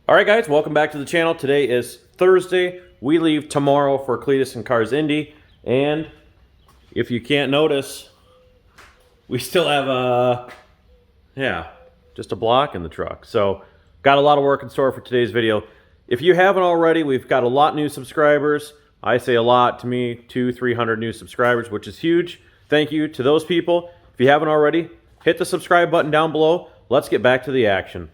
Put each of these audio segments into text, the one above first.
Alright guys, welcome back to the channel. Today is Thursday. We leave tomorrow for Cleetus and Cars Indy. And if you can't notice, we still have just a block in the truck. So got a lot of work in store for today's video. If you haven't already, we've got a lot new subscribers. I say a lot, to me, 200-300 new subscribers, which is huge. Thank you to those people. If you haven't already, hit the subscribe button down below. Let's get back to the action.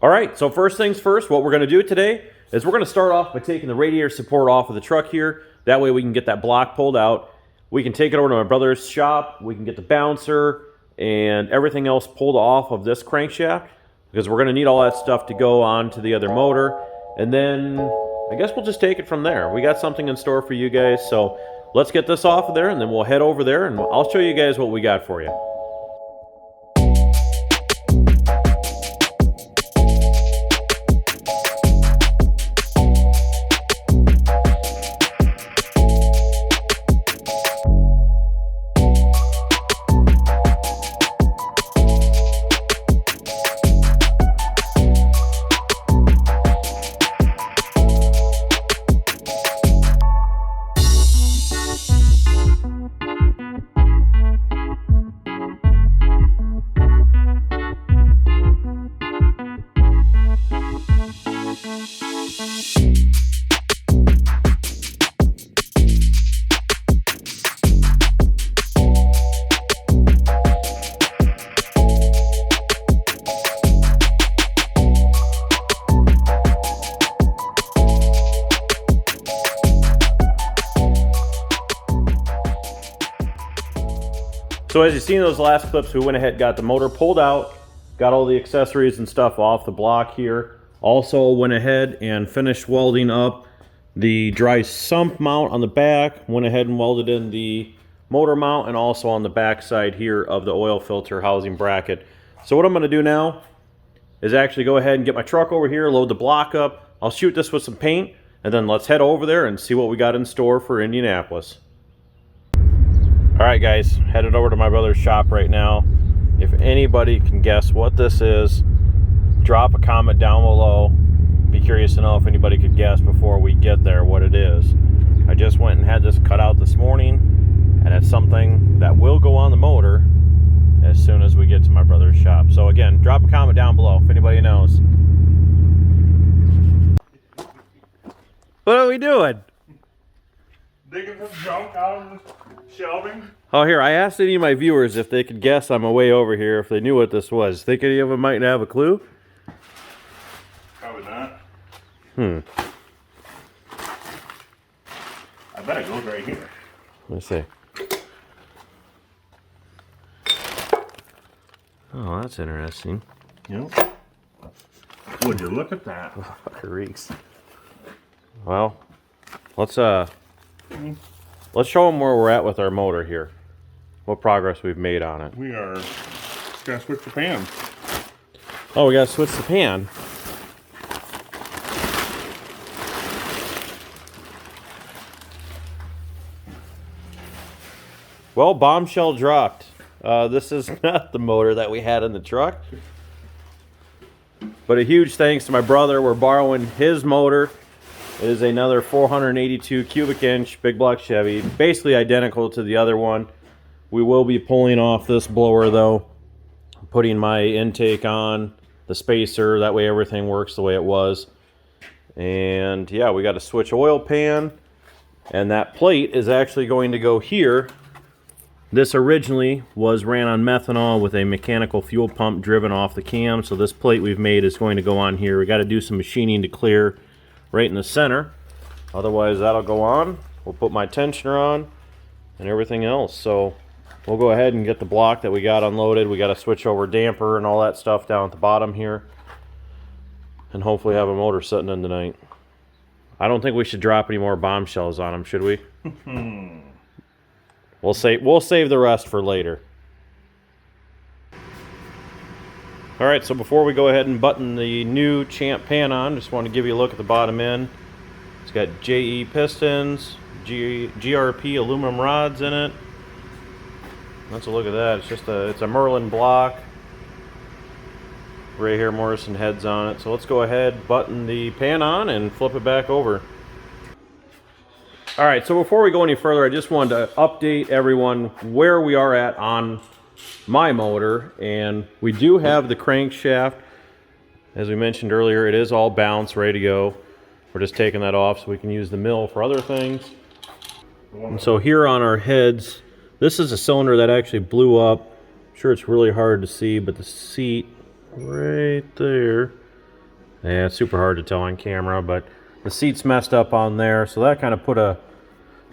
Alright, so first things first, what we're going to do today is we're going to start off by taking the radiator support off of the truck here. That way we can get that block pulled out. We can take it over to my brother's shop. We can get the bouncer and everything else pulled off of this crankshaft, because we're going to need all that stuff to go on to the other motor. And then I guess we'll just take it from there. We got something in store for you guys, so let's get this off of there and then we'll head over there and I'll show you guys what we got for you. So as you've seen in those last clips, we went ahead, got the motor pulled out, got all the accessories and stuff off the block here. Also went ahead and finished welding up the dry sump mount on the back, went ahead and welded in the motor mount and also on the back side here of the oil filter housing bracket. So what I'm going to do now is actually go ahead and get my truck over here, load the block up. I'll shoot this with some paint and then let's head over there and see what we got in store for Indianapolis. Alright guys, headed over to my brother's shop right now. If anybody can guess what this is, drop a comment down below. Be curious to know if anybody could guess before we get there what it is. I just went and had this cut out this morning, and it's something that will go on the motor as soon as we get to my brother's shop. So again, drop a comment down below if anybody knows. What are we doing? Digging some junk out of the shelving. Oh, here, I asked any of my viewers if they could guess on my way over here if they knew what this was. Think any of them might have a clue? Probably not. I bet it goes right here. Let's see. Oh, that's interesting. Yep. Would you look at that? Oh, it reeks. Well, let's show them where we're at with our motor here. What progress we've made on it. We are just gonna switch the pan. Oh, we gotta switch the pan. Well, bombshell dropped. This is not the motor that we had in the truck. But a huge thanks to my brother. We're borrowing his motor. It is another 482 cubic inch big block Chevy, basically identical to the other one. We will be pulling off this blower though, putting my intake on, the spacer, that way everything works the way it was. And yeah, we got a switch oil pan, and that plate is actually going to go here. This originally was ran on methanol with a mechanical fuel pump driven off the cam, so this plate we've made is going to go on here. We got to do some machining to clear right in the center, otherwise that'll go on. We'll put my tensioner on and everything else. So we'll go ahead and get the block that we got unloaded. We got to switch over damper and all that stuff down at the bottom here, and hopefully have a motor sitting in tonight. I don't think we should drop any more bombshells on them, should we? We'll save the rest for later. All right, so before we go ahead and button the new Champ pan on, just want to give you a look at the bottom end. It's got JE pistons, GRP aluminum rods in it. Let's look at that. It's a Merlin block. Ray Hair Morrison heads on it. So let's go ahead, button the pan on, and flip it back over. All right, so before we go any further, I just wanted to update everyone where we are at on my motor. And we do have the crankshaft. As we mentioned earlier, it is all balanced, ready to go. We're just taking that off so we can use the mill for other things. And so here on our heads, this is a cylinder that actually blew up. I'm sure it's really hard to see, but the seat right there, yeah, it's super hard to tell on camera, but the seat's messed up on there, so that kind of put a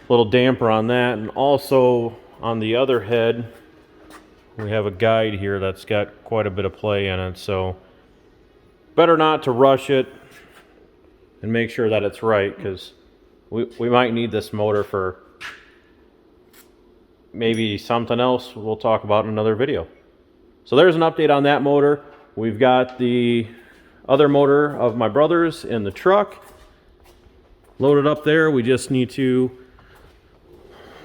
little damper on that. And also on the other head, we have a guide here that's got quite a bit of play in it, so better not to rush it and make sure that it's right, because we might need this motor for maybe something else we'll talk about in another video. So there's an update on that motor. We've got the other motor of my brother's in the truck loaded up there. We just need to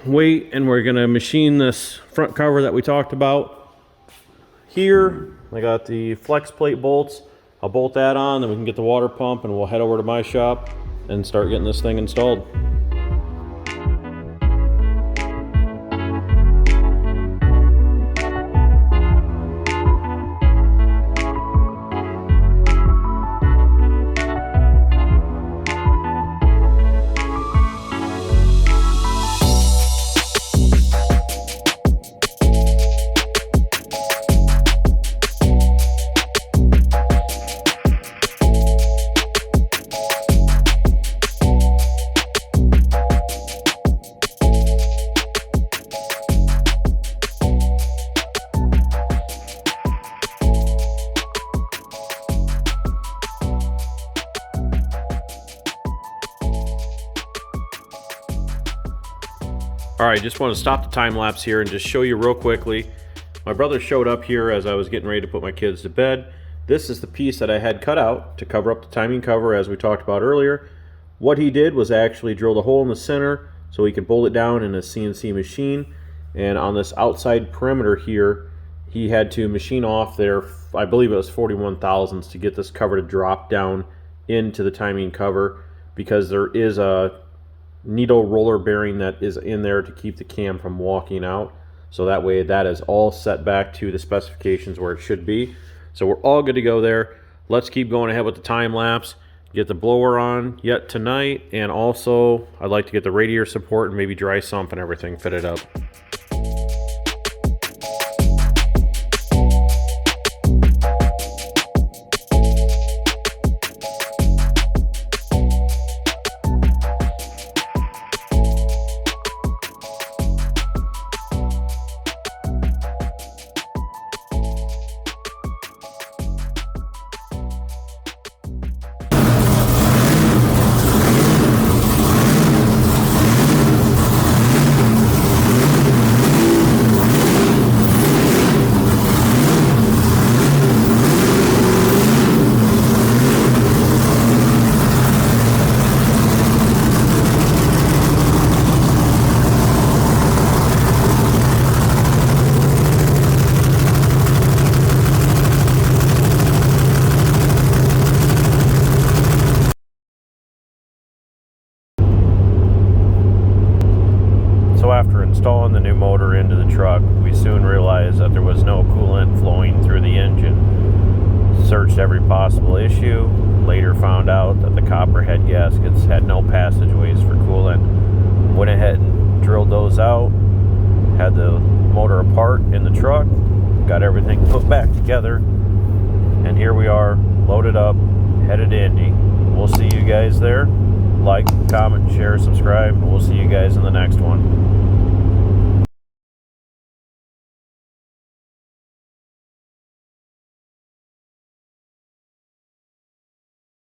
wait, and we're gonna machine this front cover that we talked about. Here I got the flex plate bolts. I'll bolt that on, then we can get the water pump, and we'll head over to my shop and start getting this thing installed. All right, just want to stop the time lapse here and just show you real quickly. My brother showed up here as I was getting ready to put my kids to bed. This is the piece that I had cut out to cover up the timing cover, as we talked about earlier. What he did was actually drill the hole in the center so he could bolt it down in a CNC machine. And on this outside perimeter here, he had to machine off there, I believe it was 41 thousandths, to get this cover to drop down into the timing cover, because there is a needle roller bearing that is in there to keep the cam from walking out. So that way that is all set back to the specifications where it should be. So we're all good to go there. Let's keep going ahead with the time lapse, get the blower on yet tonight, and also I'd like to get the radiator support and maybe dry sump and everything fitted up. After installing the new motor into the truck, we soon realized that there was no coolant flowing through the engine. Searched every possible issue, later found out that the copper head gaskets had no passageways for coolant. Went ahead and drilled those out, had the motor apart in the truck, got everything put back together, and here we are, loaded up, headed to Indy. We'll see you guys there. Like, comment, share, subscribe, and we'll see you guys in the next one.